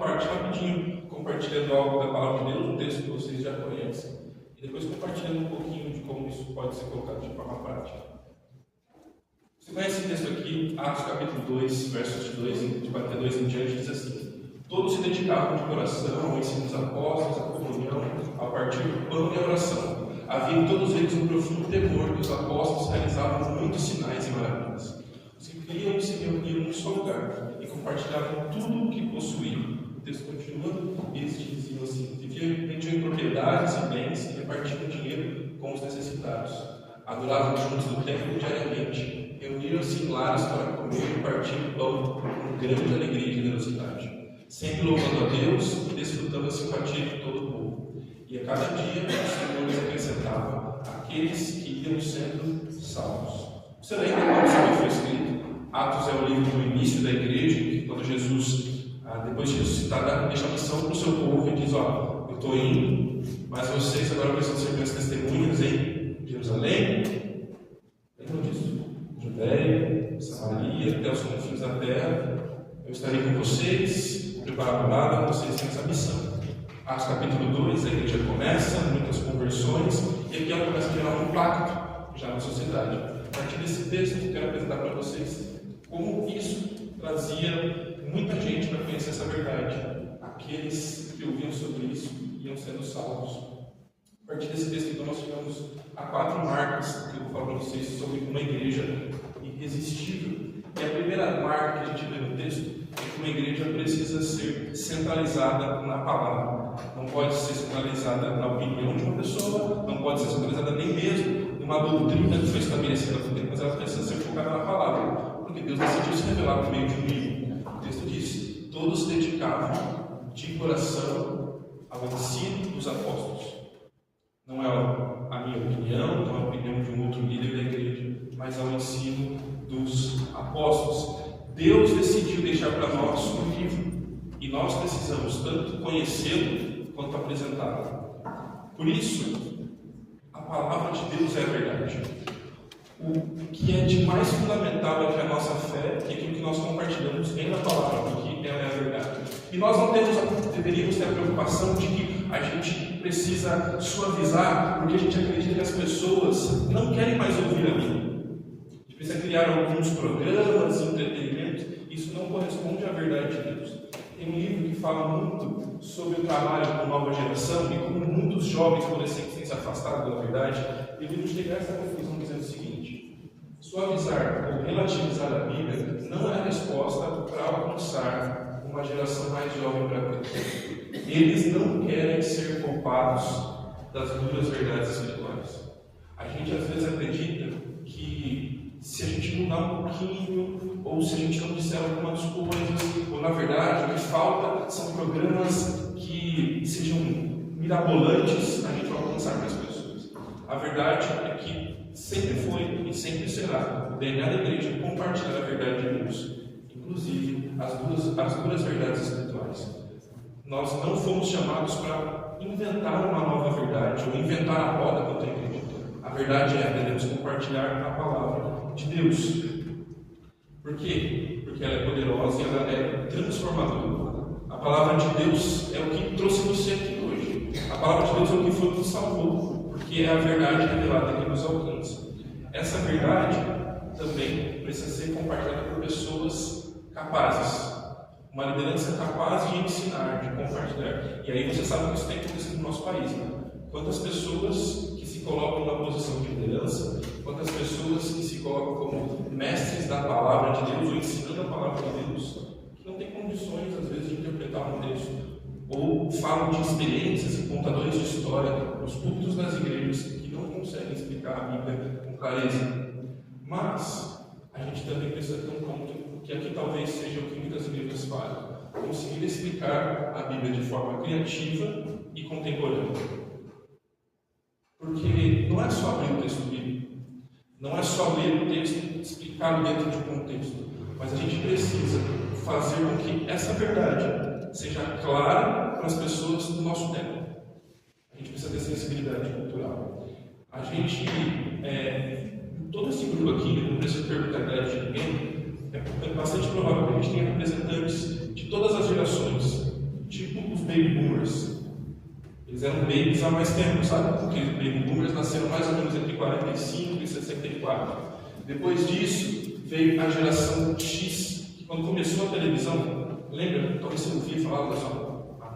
parte rapidinho, compartilhando algo da palavra de Deus, um texto que vocês já conhecem, e depois compartilhando um pouquinho de como isso pode ser colocado de forma prática. Você conhece esse texto aqui, Atos capítulo 2, versos de 2 em diante, diz assim: todos se dedicavam de coração ao ensino dos apóstolos, à comunhão, ao partir do pão e à oração. Havia em todos eles um profundo temor, e os apóstolos realizavam muitos sinais e maravilhas. Os que criam se reuniam num só lugar e compartilhavam tudo o que possuíam. O texto continua, e eles diziam assim: vendiam propriedades e bens e repartiam dinheiro com os necessitados. Adoravam juntos no templo diariamente, reuniam-se em lares para comer e partir o pão com grande alegria e generosidade, sempre louvando a Deus e desfrutando a simpatia de todo o povo. E a cada dia o Senhor lhes acrescentava aqueles que iam sendo salvos. Você lembra quando isso foi escrito? Atos é o livro do início da igreja, que quando Jesus, depois de ressuscitar, deixa a missão para o seu povo e diz: ó, eu estou indo, mas vocês agora precisam ser minhas testemunhas em Jerusalém, lembram disso? Judéia, Samaria, até os confins da terra. Eu estarei com vocês, vou preparar a morada, vocês têm essa missão. Atos capítulo 2, a igreja começa, muitas conversões, e aqui ela começa a gerar um impacto já na sociedade. A partir desse texto, eu quero apresentar para vocês como isso trazia muita gente para conhecer essa verdade. Aqueles que ouviam sobre isso iam sendo salvos. A partir desse texto, então, nós chegamos a 4 marcas que eu vou falar para vocês sobre uma igreja irresistível. E a primeira marca que a gente vê no texto é que uma igreja precisa ser centralizada na palavra. Não pode ser centralizada na opinião de uma pessoa, não pode ser centralizada nem mesmo numa doutrina que foi estabelecida por Deus, mas ela precisa ser focada na palavra, porque Deus decidiu se revelar por meio de um livro. O texto diz: todos se dedicavam de coração ao ensino dos apóstolos. Não é a minha opinião, não é a opinião de um outro líder da igreja, mas ao ensino dos apóstolos. Deus decidiu deixar para nós um livro, e nós precisamos tanto conhecê-lo quanto apresentá-lo. Por isso, a palavra de Deus é a verdade. O que é de mais fundamental aqui a nossa fé é aquilo que nós compartilhamos vem da palavra, porque ela é a verdade. E nós não deveríamos ter a preocupação de que a gente precisa suavizar, porque a gente acredita que as pessoas não querem mais ouvir a Bíblia. A gente precisa criar alguns programas de entretenimento. Isso não corresponde à verdade de Deus. Tem um livro que fala muito sobre o trabalho com nova geração e como muitos jovens adolescentes têm se afastado da verdade. E o livro chega a essa conclusão dizendo o seguinte: suavizar ou relativizar a Bíblia não é a resposta para alcançar uma geração mais jovem para Cristo. Eles não querem ser poupados das duras verdades espirituais. A gente às vezes acredita que se a gente mudar um pouquinho, ou se a gente não disser algumas coisas, ou na verdade o que falta são programas que sejam mirabolantes, a gente vai alcançar mais pessoas. A verdade é que sempre foi e sempre será o DNA da igreja compartilhar a verdade de Deus, inclusive as duras verdades espirituais. Nós não fomos chamados para inventar uma nova verdade ou inventar a roda contra a igreja. A verdade é que devemos compartilhar a palavra de Deus. Por quê? Porque ela é poderosa e ela é transformadora. A palavra de Deus é o que trouxe você aqui hoje. A palavra de Deus é o que foi que nos salvou, porque é a verdade revelada que nos alcança. Essa verdade também precisa ser compartilhada por pessoas capazes. Uma liderança capaz de ensinar, de compartilhar. E aí você sabe que isso tem acontecido no nosso país, né? Quantas pessoas que se colocam na posição de liderança, quantas pessoas que se colocam como mestres da palavra de Deus, ou ensinando a palavra de Deus, que não têm condições, às vezes, de interpretar um texto, ou falam de experiências e contadores de história nos púlpitos das igrejas que não conseguem explicar a Bíblia com clareza. Mas a gente também precisa ter um ponto que aqui talvez seja o que muitas igrejas fazem: conseguir explicar a Bíblia de forma criativa e contemporânea. Porque não é só abrir o texto bíblico, não é só ler o texto e explicar dentro de um contexto, mas a gente precisa fazer com que essa verdade seja clara para as pessoas do nosso tempo. A gente precisa ter sensibilidade cultural. A gente, todo esse grupo aqui, não preciso perguntar a idade de ninguém, é bastante provável que a gente tenha representantes de todas as gerações. baby boomers. Eles eram babies há mais tempo, sabe? Porque os baby boomers nasceram mais ou menos entre 45 e 64. Depois disso, veio a geração X, que quando começou a televisão, lembra? Talvez você ouvia falar da sua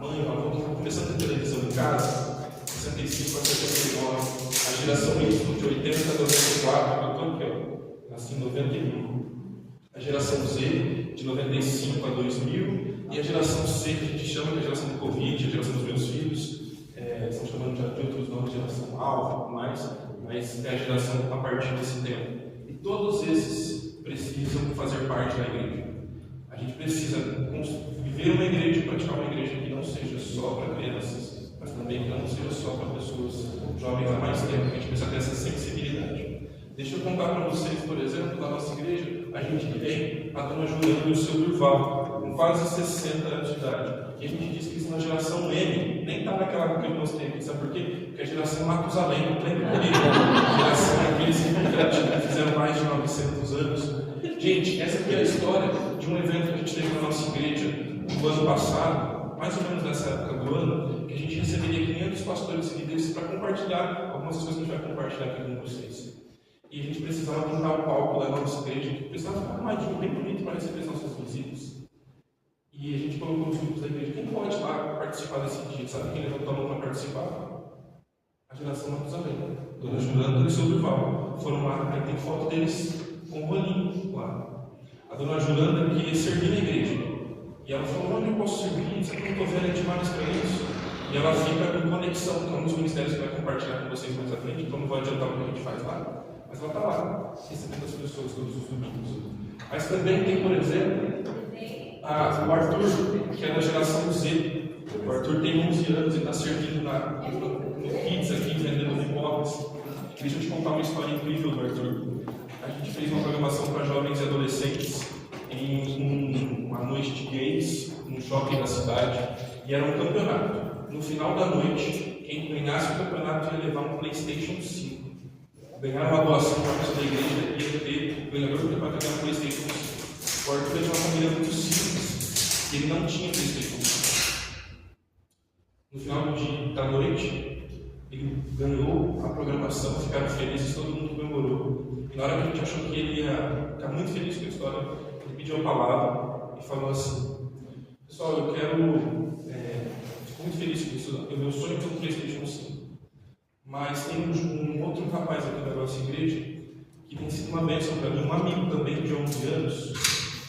mãe, o avô, estava começando a ter televisão em casa, 65 a 79. A geração Y, de 80 a 94, eu estou aqui, ó, nasci em 91. A geração Z, de 95 a 2000. E a geração C, que a gente chama de geração do Covid, a geração dos meus filhos, estão chamando de outros nomes, geração alfa, mas é a geração a partir desse tempo. E todos esses precisam fazer parte da igreja. A gente precisa viver uma igreja, praticar uma igreja que não seja só para crianças, mas também que não seja só para pessoas jovens há mais tempo. A gente precisa ter essa sensibilidade. Deixa eu contar para vocês, por exemplo, na nossa igreja, a gente tem a dona Juliana e o seu Durval, com quase 60 anos de idade. E a gente diz que eles são na geração M, nem está naquela que eu mostrei aqui, sabe por quê? Porque é a geração Matusalém, lembra dele? A geração aqueles que fizeram mais de 900 anos. Gente, essa aqui é a história de um evento que a gente teve na nossa igreja no ano passado, mais ou menos nessa época do ano, que a gente receberia 500 pastores e líderes para compartilhar algumas coisas que a gente vai compartilhar aqui com vocês. E a gente precisava montar o palco da nossa igreja, que precisava ficar arrumadinho, bem bonito para receber os nossos visitas. E a gente colocou os grupos da igreja. Quem pode lá participar desse dia? Sabe quem levantou a mão para participar? A geração Matusalém. Dona Juliana e o seu Durval. Foram lá, aí tem foto deles com o rolinho lá. A dona Juliana queria servir na igreja. E ela falou: onde eu posso servir? Você não estou velha demais para isso. E ela fica em conexão com um dos ministérios que vai compartilhar com vocês mais à frente, então não vou adiantar o que a gente faz lá. Mas ela está lá, recebendo as pessoas todos os domingos. Mas também tem, por exemplo, o Arthur, que é da geração Z. O Arthur tem 11 anos e está servindo no Kids aqui, vendendo pipocas. Deixa eu te contar uma história incrível do Arthur. A gente fez uma programação para jovens e adolescentes em uma noite de gays, num shopping da cidade, e era um campeonato. No final da noite, quem ganhasse o campeonato ia levar um PlayStation 5. Ganhar uma doação para a pessoa da igreja ia ter o ganhador do campeonato ganhar um PlayStation 5. O Arthur é de uma família muito simples e ele não tinha PlayStation 5. No final da noite, ele ganhou a programação, ficaram felizes, todo mundo comemorou. E na hora que a gente achou que ele ia ficar muito feliz com a história, ele pediu a palavra e falou assim: pessoal, eu quero. Fico muito feliz com isso. O meu sonho é ter um PlayStation 5. Mas tem um outro rapaz aqui da nossa igreja que tem sido uma bênção para mim, um amigo também de 11 anos,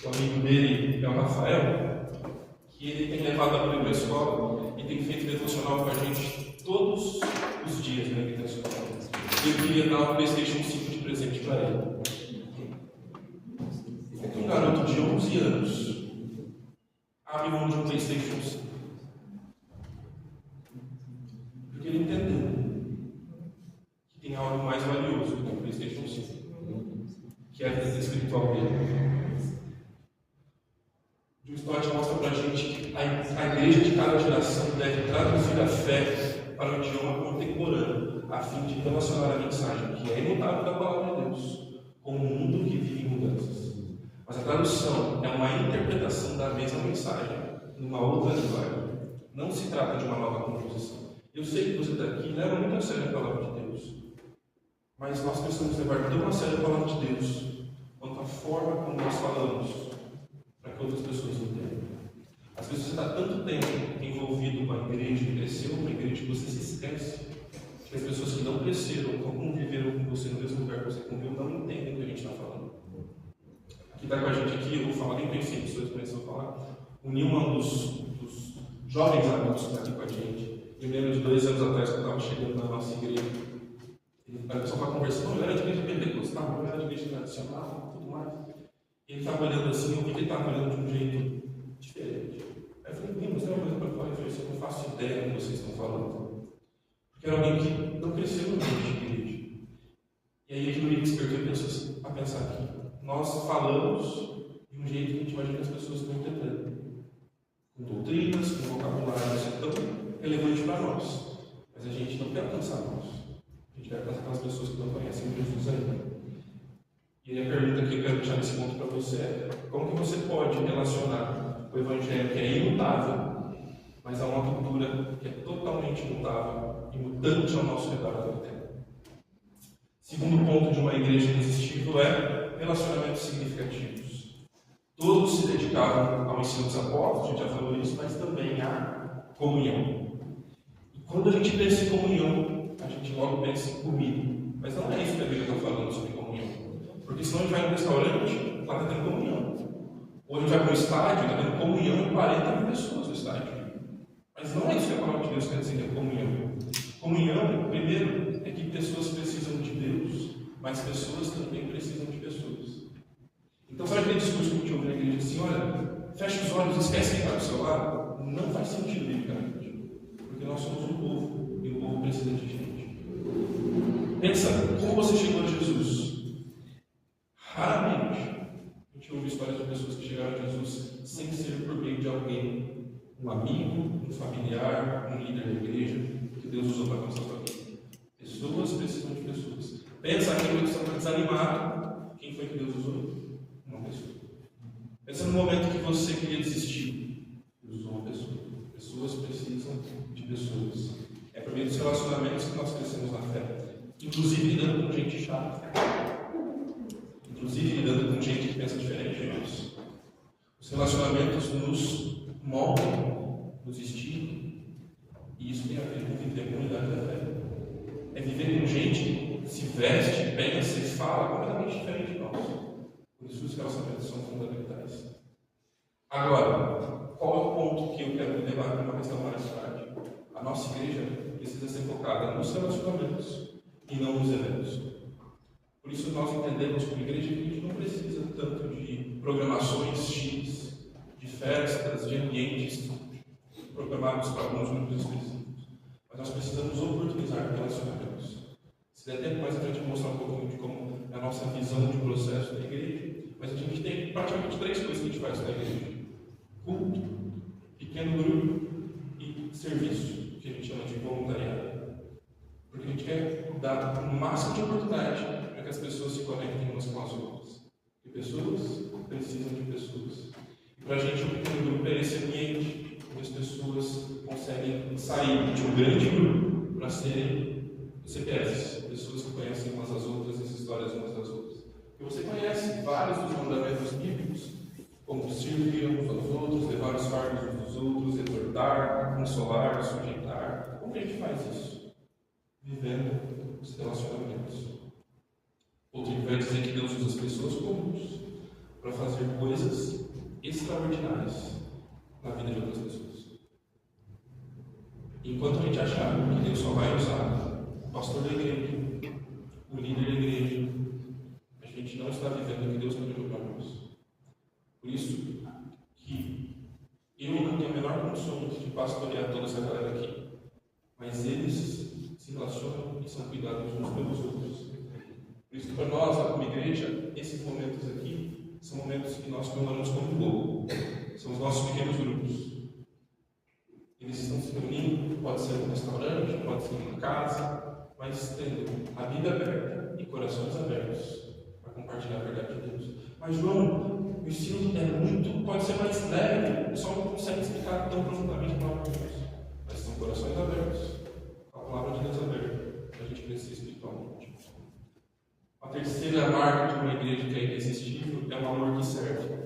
o amigo dele é o Rafael, que ele tem levado a Bíblia para a escola e tem feito devocional com a gente todos os dias na vida da escola. E eu queria dar um PlayStation 5 de presente para ele. É um garoto de 11 anos abre mão de um PlayStation 5. Porque ele entendeu que tem algo mais valioso do que o PlayStation 5, que é a vida espiritual dele. O Stott mostra para a gente que a igreja de cada geração deve traduzir a fé para um idioma contemporâneo, a fim de relacionar a mensagem, que é imutável da palavra de Deus, com um mundo que vive em mudanças. Mas a tradução é uma interpretação da mesma mensagem numa outra linguagem. Não se trata de uma nova composição. Eu sei que você está aqui e leva muito a sério a palavra de Deus, mas nós precisamos levar tão a sério a palavra de Deus quanto a forma como nós falamos, para que outras pessoas entendam. Às vezes você está tanto tempo envolvido com a igreja, cresceu numa igreja, que você se esquece que as pessoas que não cresceram, não conviveram com você no mesmo lugar que você conviveu, não entendem o que a gente está falando. Aqui está com a gente aqui, eu vou falar, nem pensei nisso, eu vou falar. O Nilma, um dos jovens amigos que está aqui com a gente. Eu lembro de 2 anos atrás, que eu estava chegando na nossa igreja. A pessoa estava conversando, eu era de igreja pentecostal, eu era de igreja tradicional, tudo mais. E ele estava olhando assim, eu vi que ele estava olhando de um jeito diferente. Aí eu falei: Nilma, você tem uma coisa para falar? Eu falei: eu não faço ideia do que vocês estão falando. Porque era alguém que não cresceu no ambiente de igreja. E aí ele me despertou e pensou a pensar aqui. Nós falamos de um jeito que a gente imagina que as pessoas estão entendendo. Com doutrinas, com vocabulário tão relevante para nós. Mas a gente não quer alcançar nós. A gente quer alcançar aquelas pessoas que não conhecem Jesus ainda. E aí a pergunta que eu quero deixar nesse ponto para você é: como que você pode relacionar o Evangelho, que é imutável, mas há uma cultura que é totalmente mutável e mutante ao nosso redor a todo tempo. Segundo ponto de uma igreja irresistível é relacionamentos significativos. Todos se dedicavam ao ensino dos apóstolos, a gente já falou isso, mas também à comunhão. E quando a gente pensa em comunhão, a gente logo pensa em comida. Mas não é isso que a Bíblia está falando sobre comunhão. Porque senão a gente vai no restaurante, lá está tendo comunhão. Ou a gente vai para o estádio, está tendo comunhão com 40 mil pessoas no estádio. Mas não é isso que a palavra de Deus quer dizer que é comunhão. Comunhão, primeiro, é que pessoas precisam de Deus, mas pessoas também precisam de pessoas. Então, sabe aquele discurso que a gente ouve na igreja assim, olha, fecha os olhos, esquece quem está do seu lado? Não faz sentido, biblicamente. Porque nós somos um povo, e o povo precisa de gente. Pensa, como você chegou a Jesus? Raramente a gente ouve histórias de pessoas que chegaram a Jesus sem ser por meio de alguém. Um amigo, um familiar, um líder da igreja, que Deus usou para alcançar a sua vida. Pessoas precisam de pessoas. Pensa aquele que está desanimado. Quem foi que Deus usou? Uma pessoa. Pensa no momento que você queria desistir. Deus usou uma pessoa. Pessoas precisam de pessoas. É por meio dos relacionamentos que nós crescemos na fé. Inclusive lidando com gente chata. Inclusive lidando com gente que pensa diferente de nós. Os relacionamentos nos moldam, nos estimam, e isso tem a ver com viver a comunidade da fé. É viver com gente que se veste, pensa e fala completamente diferente de nós. Por isso os relacionamentos são fundamentais. Agora, qual é o ponto que eu quero levar para uma questão mais tarde? A nossa igreja precisa ser focada nos relacionamentos e não nos eventos. Por isso nós entendemos como igreja que a gente não precisa tanto de programações X, de festas, de ambientes programados para alguns grupos específicos. Mas nós precisamos oportunizar relacionamentos. Se der tempo mais à frente, eu vou mostrar um pouquinho de como é a nossa visão de processo da igreja. Mas a gente tem praticamente 3 coisas que a gente faz na igreja: culto, pequeno grupo e serviço, que a gente chama de voluntariado. Porque a gente quer dar o máximo de oportunidade para que as pessoas se conectem umas com as outras. E pessoas precisam de pessoas. Para a gente, o pequeno grupo é esse ambiente onde as pessoas conseguem sair de um grande grupo para serem CPFs, pessoas que conhecem umas às outras, as histórias umas das outras. E você conhece vários dos mandamentos bíblicos, como servir uns aos outros, levar os fardos uns dos outros, exortar, consolar, sujeitar. Como que a gente faz isso? Vivendo os relacionamentos. Outro vai dizer que Deus usa as pessoas comuns para fazer coisas extraordinárias na vida de outras pessoas. Enquanto a gente achar que Deus só vai usar o pastor da igreja, o líder da igreja, a gente não está vivendo o que Deus planejou para nós. Por isso que eu não tenho a menor condição de pastorear toda essa galera aqui, mas eles se relacionam e são cuidados uns pelos outros. Por isso que para nós, como igreja, esses momentos aqui são momentos que nós comemoramos como um povo. São os nossos pequenos grupos. Eles estão se reunindo, pode ser um restaurante, pode ser uma casa, mas tendo a vida aberta e corações abertos para compartilhar a verdade de Deus. Mas, João, o ensino pode ser mais leve, o pessoal não consegue explicar tão profundamente a palavra de Deus. Mas são corações abertos, a palavra de Deus aberta, a gente precisa espiritualmente. A terceira marca de uma igreja que é irresistível é um amor que serve.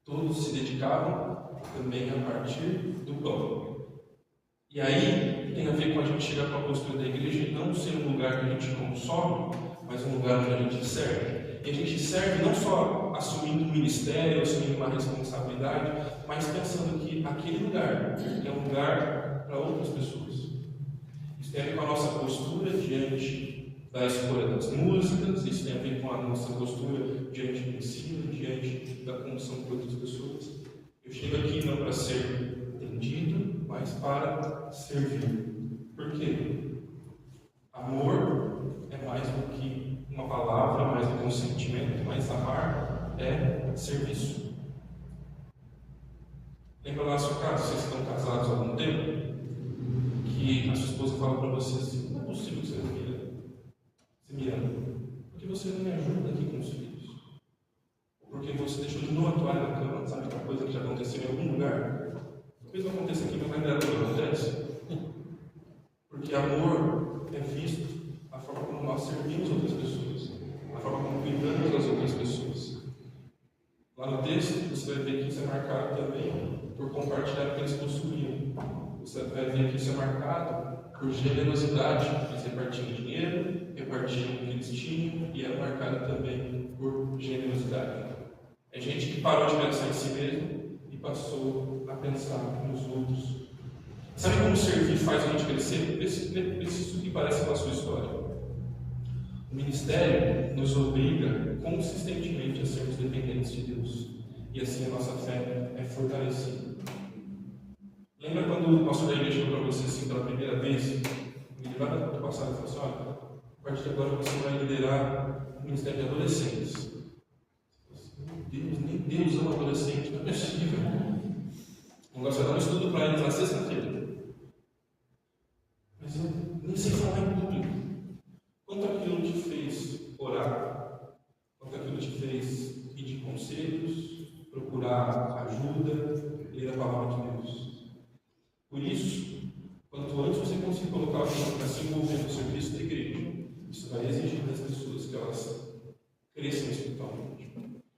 Todos se dedicavam também a partir do pão. E aí tem a ver com a gente chegar para a postura da igreja e não ser um lugar que a gente consome, mas um lugar onde a gente serve. E a gente serve não só assumindo um ministério, assumindo uma responsabilidade, mas pensando que aquele lugar é um lugar para outras pessoas. Isso tem a ver com a nossa postura diante da escolha das músicas, isso tem a ver com a nossa postura diante do ensino, diante da condição de outras pessoas. Eu chego aqui não para ser entendido, mas para servir. Por quê? Amor é mais do que uma palavra, mais do que um sentimento, mas amar é serviço. Lembra lá na sua casa, vocês estão casados há algum tempo, que a sua esposa fala para você assim: não é possível que você me ama, porque você não me ajuda aqui com os filhos, ou porque você deixou de novo a toalha na cama, sabe aquela coisa que já aconteceu em algum lugar? Talvez não aconteça aqui, mas ainda não acontece. Porque amor é visto a forma como nós servimos outras pessoas, a forma como cuidamos das outras pessoas. Lá no texto, você vai ver que isso é marcado também por compartilhar o que eles possuíam. Você vai ver que isso é marcado por generosidade. Eles repartiam dinheiro, repartiam o que eles tinham, e é marcado também por generosidade. É gente que parou de pensar em si mesmo e passou a pensar nos outros. Sabe como servir faz a gente crescer? Isso que parece com a sua história. O ministério nos obriga consistentemente a sermos dependentes de Deus. E assim a nossa fé é fortalecida. Lembra quando o pastor da igreja falou para você assim pela primeira vez? Ele lá no passado falou assim: olha, a partir de agora você vai liderar o ministério de adolescentes. Deus, nem Deus ama adolescente, não é possível. O negócio vai dar um estudo para eles na sexta-feira. Mas eu nem sei falar em público. Quanto aquilo te fez orar? Quanto aquilo te fez pedir conselhos, procurar ajuda, ler a palavra de Deus? Por isso, quanto antes você conseguir colocar alguém para se envolver no serviço da igreja, isso vai exigir das pessoas que elas cresçam espiritualmente.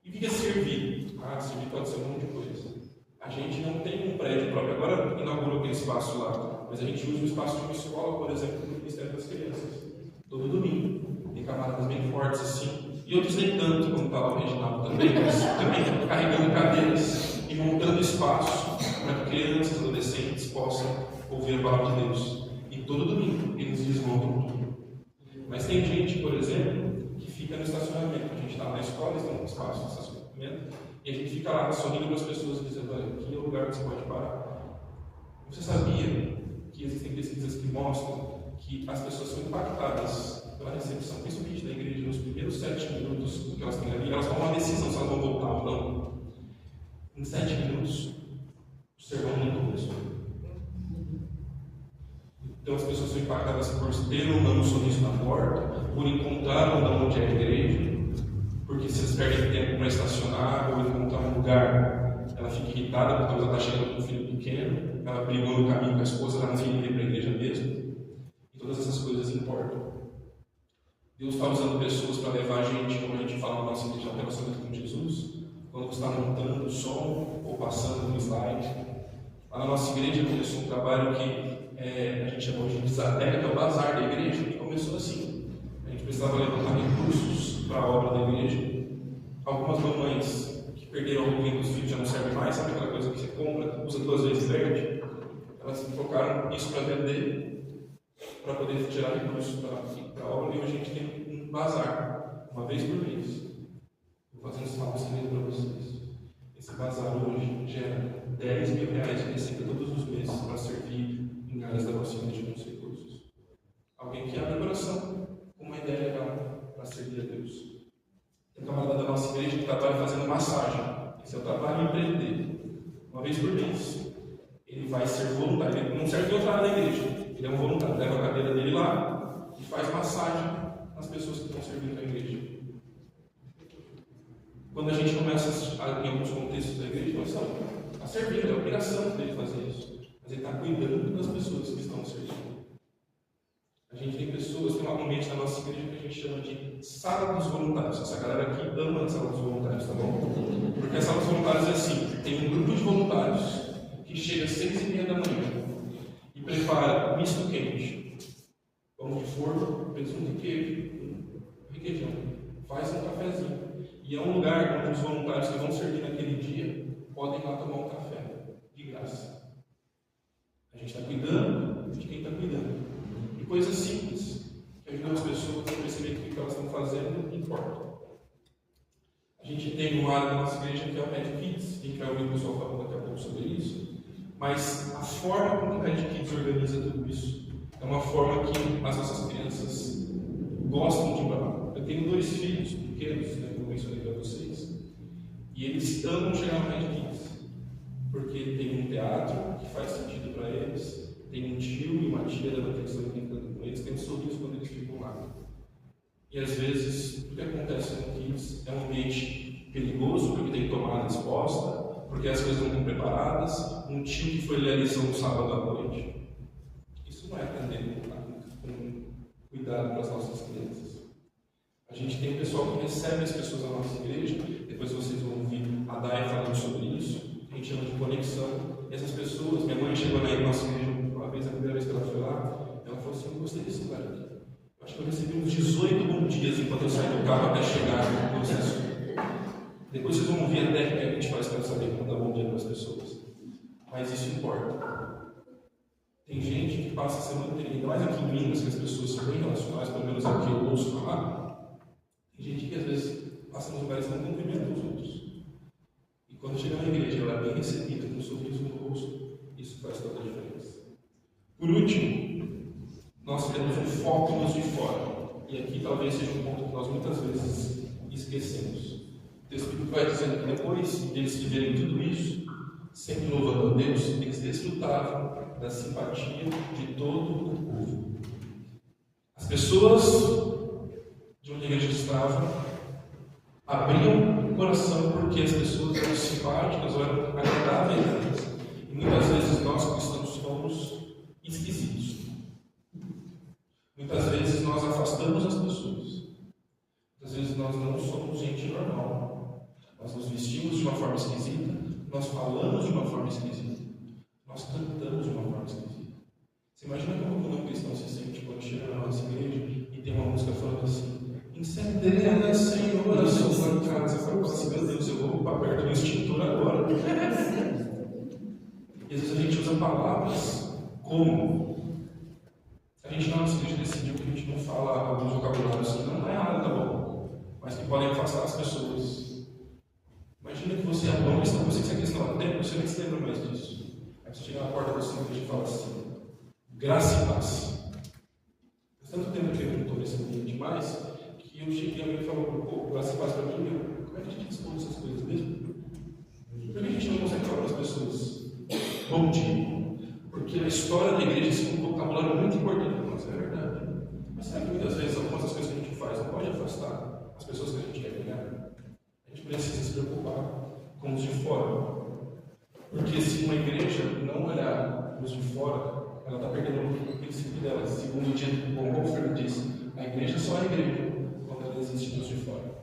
E o que é servir? Servir pode ser um monte de coisa. A gente não tem um prédio próprio. Agora inaugurou aquele espaço lá, mas a gente usa o espaço de uma escola, por exemplo, no Ministério das Crianças. Todo domingo. Tem camaradas bem fortes assim. E outros nem tanto, como estava o Reginaldo também, mas também carregando cadeiras e montando espaço para que crianças e adolescentes possam ouvir a palavra de Deus. E todo domingo eles desmontam tudo. Mas tem gente, por exemplo, que fica no estacionamento. A gente está na escola, eles estão no espaço de estacionamento, e a gente fica lá sorrindo para as pessoas e dizendo: olha, aqui é o lugar que você pode parar. Você sabia que existem pesquisas que mostram que as pessoas são impactadas pela recepção, principalmente da igreja, nos primeiros 7 minutos que elas têm ali, elas tomam uma decisão se elas vão voltar ou não. Em 7 minutos, o sermão não começou. Então as pessoas são impactadas por ter ou não um sorriso na porta, por encontrar ou não onde é a igreja, porque se eles perdem tempo para estacionar ou encontrar um lugar, ela fica irritada porque ela está chegando com um filho pequeno, ela brigou no caminho com a esposa, ela não queria ir para a igreja mesmo. E todas essas coisas importam. Deus está usando pessoas para levar a gente, como a gente fala na nossa igreja, relacionamento com Jesus, quando você está montando o som ou passando no slide. Lá na nossa igreja começou um trabalho que a gente chamou de Zateca, que é o bazar da igreja, que começou assim. A gente precisava levantar recursos para a obra da igreja. Algumas mamães que perderam alguém dos filhos já não servem mais, sabe aquela coisa que você compra, usa 2 vezes e perde? Elas trocaram isso para vender, para poder tirar recursos para a obra, e hoje a gente tem um bazar, uma vez por mês. Vou fazer um sinal para vocês. Esse bazar hoje gera R$10 mil de receita todos os meses para servir em áreas da nossa igreja com os recursos. Alguém que abre o coração com uma ideia legal para servir a Deus. Tem um camarada da nossa igreja que trabalha fazendo massagem. Esse é o trabalho em empreender. Uma vez por mês. Ele vai ser voluntário. Ele não serve em outra área da igreja. Ele é um voluntário. Leva a cadeira dele lá e faz massagem nas pessoas que estão servindo na igreja. Quando a gente começa em alguns contextos da igreja, nós estamos a servir. É a obrigação dele fazer isso. Mas ele está cuidando das pessoas que estão servindo. A gente tem pessoas, tem um ambiente na nossa igreja que a gente chama de sala dos voluntários. Essa galera aqui ama a sala dos voluntários, tá bom? Porque a sala dos voluntários é assim: tem um grupo de voluntários que chega às 6h30 da manhã e prepara misto quente, pão de forno, presunto e queijo, requeijão, faz um cafezinho. E é um lugar onde os voluntários que vão servir naquele dia podem ir lá tomar um café, de graça. A gente está cuidando de quem está cuidando. E coisas simples, que ajudam as pessoas a perceber que o que elas estão fazendo importa. A gente tem uma área da nossa igreja que é o Red Kids, a gente vai ouvir o pessoal falando daqui a pouco sobre isso. Mas a forma como o Red Kids organiza tudo isso é uma forma que as nossas crianças gostam de brincar. Eu tenho 2 filhos pequenos, né, que eu mencionei para vocês, e eles amam chegar no Red Kids, porque tem um teatro que faz sentido para eles, tem um tio e uma tia dando atenção brincando com eles, tem um sorriso quando eles ficam lá. E às vezes, o que acontece no Kids é um ambiente perigoso, porque tem tomada exposta, porque as coisas não estão preparadas, um tio que foi ler a lição no sábado à noite. Isso não é atender com cuidado para as nossas crianças. A gente tem um pessoal que recebe as pessoas na nossa igreja, depois vocês vão ouvir a Dai falando sobre isso, que a gente chama de conexão. E essas pessoas, minha mãe chegou na nossa igreja uma vez, a primeira vez que ela foi lá, ela falou assim: eu gostei desse lugar aqui. Eu acho que eu recebi uns 18 bons dias enquanto eu saí do carro até chegar no processo. Depois vocês vão ouvir a técnica que a gente faz para saber como dar bom dia para as pessoas. Mas isso importa. Tem gente que passa a semana inteira, ainda mais aqui em Minas, que as pessoas são bem relacionadas, pelo menos aqui eu ouço falar. Tem gente que às vezes passa nos lugares e não cumprimenta os outros. E quando chega na igreja, ela é bem recebida, com um sorriso no rosto. Isso faz toda a diferença. Por último, nós temos um foco nos de fora. E aqui talvez seja um ponto que nós muitas vezes esquecemos. O texto bíblico vai dizendo que depois deles viverem tudo isso, sempre louvando a Deus, eles desfrutavam da simpatia de todo o povo. As pessoas de onde a igreja estava abriam o coração porque as pessoas eram simpáticas ou eram agradáveis a eles. E muitas vezes nós cristãos somos esquisitos. Muitas vezes nós afastamos as pessoas. Muitas vezes nós não somos gente normal. Nós nos vestimos de uma forma esquisita, nós falamos de uma forma esquisita, nós cantamos de uma forma esquisita. Você imagina como um cristão se sente quando chega na nossa igreja e tem uma música falando assim: incendeia, Senhor, a sua casa. Você fala assim: meu Deus, eu vou para perto do extintor agora. E às vezes a gente usa palavras como. A gente na nossa igreja decidiu que a gente não fala alguns vocabulários que não é nada bom, mas que podem afastar as pessoas. Imagina que você é bom cristão, você que é cristão há tempo, você nem se lembra mais disso. Aí você chega na porta da sua igreja e fala assim: graça e paz. Faz tanto tempo que eu não estou nesse ambiente demais, que eu cheguei a alguém e falou: pô, graça e paz para mim, como é que a gente responde essas coisas mesmo? Por que a gente não consegue falar para as pessoas bom dia? Porque a história da igreja é um vocabulário muito importante para nós, é verdade. Mas sabe que muitas vezes algumas das coisas que a gente faz não pode afastar as pessoas que a gente quer pegar? A gente precisa se preocupar com os de fora. Porque se uma igreja não olhar os de fora, ela está perdendo o princípio dela. Segundo o dito, o Bonhoeffer disse, a igreja só é igreja quando ela existe nos de fora.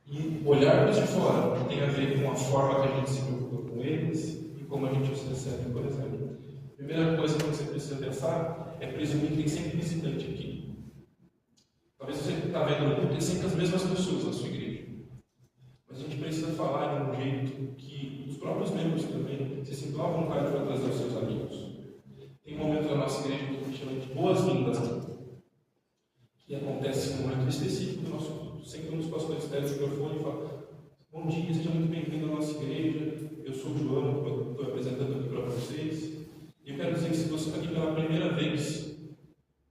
E olhar os de fora tem a ver com a forma que a gente se preocupa com eles e como a gente os recebe, por exemplo. A primeira coisa que você precisa pensar é presumir que tem sempre visitante aqui. Talvez você está vendo no mundo, tem sempre as mesmas pessoas na sua igreja. Mas a gente precisa falar de um jeito que os próprios membros também se sintam à vontade para trazer os seus amigos. Tem um momento na nossa igreja que a gente chama de boas-vindas, que acontece em um momento específico do nosso culto. Sempre um dos pastores pega o microfone e fala: bom dia, seja muito bem-vindo à nossa igreja. Eu sou o João, eu estou apresentando aqui para vocês. E eu quero dizer que se você está aqui pela primeira vez,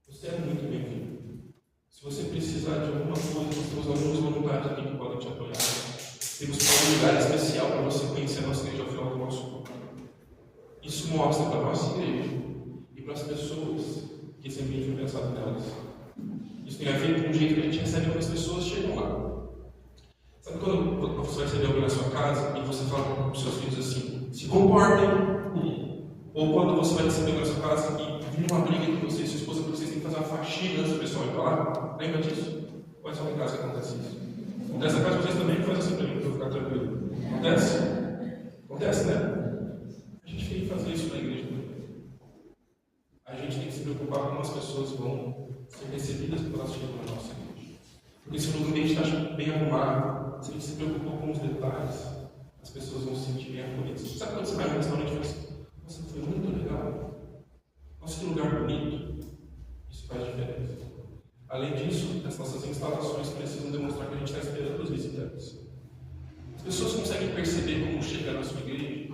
você é muito bem-vindo. Se você precisar de alguma coisa, nós temos alguns voluntários aqui que podem te apoiar. Temos um lugar especial para você conhecer a nossa igreja ao final do nosso culto. Isso mostra para a nossa igreja e para as pessoas que esse ambiente foi pensado nelas. Isso tem a ver com o jeito que a gente recebe quando as pessoas chegam lá. Sabe quando você vai receber alguém na sua casa e você fala para os seus filhos assim: se comportem? Ou quando você vai receber na sua casa e vir uma briga entre você e sua esposa porque vocês têm que fazer uma faxina antes do pessoal ir para lá? Lembra disso? Ou é só em casa que acontece isso? Acontece na casa de vocês também, faz assim para mim, para eu ficar tranquilo. Acontece? Acontece, né? A gente tem que fazer isso na igreja também. A gente tem que se preocupar com como as pessoas vão ser recebidas quando elas chegam na nossa igreja. Porque se o ambiente está bem arrumado, se a gente se preocupou com os detalhes, as pessoas vão se sentir bem acolhidas. Sabe quando você vai no restaurante e fala assim: nossa, foi muito legal. Nossa, que lugar bonito. Isso faz diferença. Além disso, as nossas instalações precisam demonstrar que a gente está esperando os visitantes. As pessoas conseguem perceber como chega na sua igreja,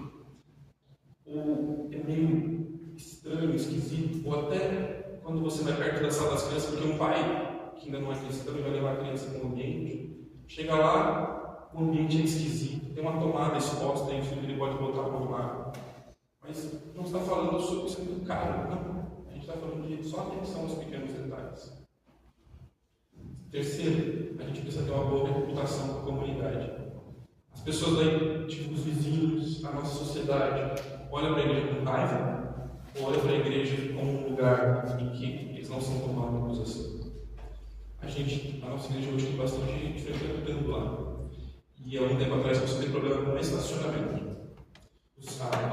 ou é meio estranho, esquisito, ou até quando você vai perto da sala das crianças, porque um pai, que ainda não é cristão, vai levar a criança para um ambiente, chega lá, o ambiente é esquisito, tem uma tomada exposta, aí o filho ele pode botar a tomada. Mas não está falando sobre isso muito caro, não. A gente está falando de só atenção aos pequenos detalhes. Terceiro, a gente precisa ter uma boa reputação com a comunidade. As pessoas daí, tipo os vizinhos, a nossa sociedade, olham para a igreja com raiva ou olham para a igreja como um lugar em que eles não são tomados em acusação? A nossa igreja hoje tem bastante gente frequentando lá. E há um tempo atrás você teve problema com estacionamento.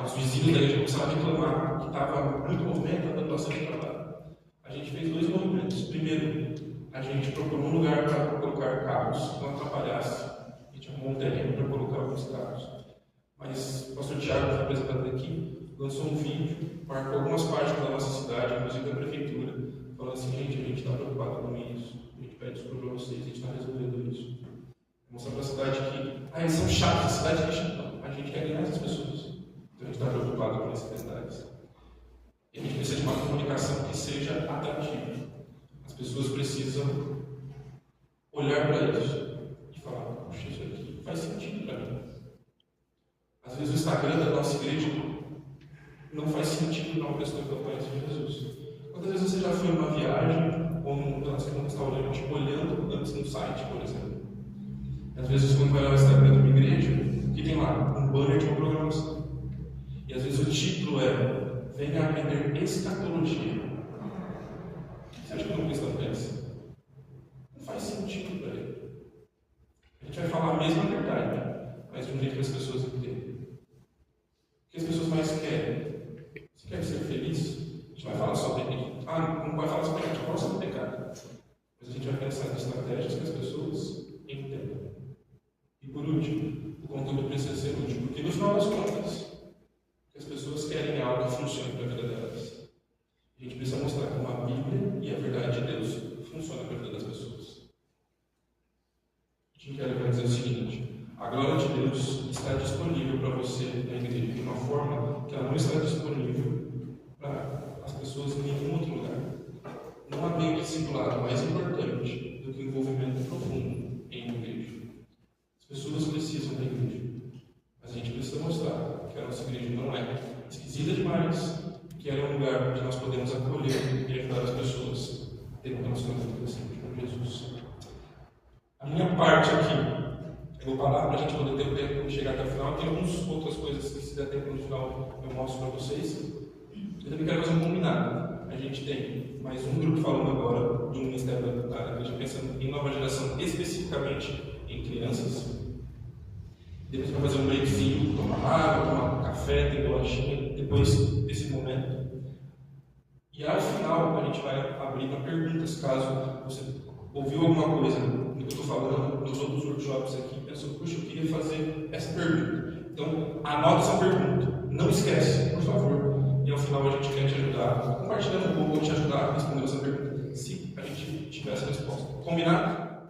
Os vizinhos da igreja começaram a reclamar que estava muito movimento, dando bastante trabalho. A gente fez dois movimentos. Primeiro, a gente procurou um lugar para colocar carros que não atrapalhasse. A gente arrumou um terreno para colocar alguns carros. Mas o pastor Tiago, que está apresentando aqui, lançou um vídeo, marcou algumas páginas da nossa cidade, inclusive da prefeitura, falando assim: gente, a gente está preocupado com isso, a gente pede desculpa para vocês, a gente está resolvendo isso. Mostrar para a cidade que eles são chatos, a cidade é chata. Não, a gente quer ganhar essas pessoas. Então a gente está preocupado com esses detalhes. E a gente precisa de uma comunicação que seja atrativa. As pessoas precisam olhar para isso e falar: puxa, isso aqui faz sentido para mim. Às vezes o Instagram da nossa igreja não faz sentido para uma pessoa que não conhece Jesus. Quantas vezes você já foi numa viagem ou num restaurante olhando antes no site, por exemplo? Às vezes, quando vai lá no Instagram de uma igreja, que tem lá um banner de uma programação. E às vezes o título é: venha aprender escatologia. Você acha que o cristão pensa? Não faz sentido para ele. A gente vai falar a mesma verdade, mas de um jeito que as pessoas entendem. O que as pessoas mais querem? Você quer ser feliz? A gente vai falar só de não vai falar sobre pecado, a gente fala sobre pecado. Mas a gente vai pensar em estratégias que as pessoas entendam. E por último, o conteúdo precisa ser útil, porque no final das contas, o que as pessoas querem é algo que funcione para a vida delas. A gente precisa mostrar como a Bíblia e a verdade de Deus funcionam para a vida das pessoas. Jim Keller vai dizer o seguinte: a glória de Deus está disponível para você na igreja de uma forma que ela não está disponível para as pessoas em nenhum outro lugar. Não há meio discipulado mais importante do que o envolvimento profundo em uma igreja. As pessoas precisam da igreja, mas a gente precisa mostrar que a nossa igreja não é esquisita demais, que ela é um lugar onde nós podemos acolher e ajudar as pessoas a terem um relacionamento crescente com Jesus. A minha parte aqui, eu vou parar para a gente poder ter o tempo de chegar até o final. Tem algumas outras coisas que, se der tempo no final, eu mostro para vocês. Eu também quero fazer um combinado. A gente tem mais um grupo falando agora do Ministério da Igreja, pensando em nova geração, especificamente em crianças. Depois vai fazer um breakzinho, tomar água, tomar café, ter bolachinha, depois desse momento. E ao final a gente vai abrir para perguntas, caso você ouviu alguma coisa do que eu estou falando nos outros workshops aqui, pensou: puxa, eu queria fazer essa pergunta. Então, anota essa pergunta, não esquece, por favor. E ao final a gente quer te ajudar, compartilhando um pouco, te ajudar a responder essa pergunta, se a gente tiver essa resposta. Combinado?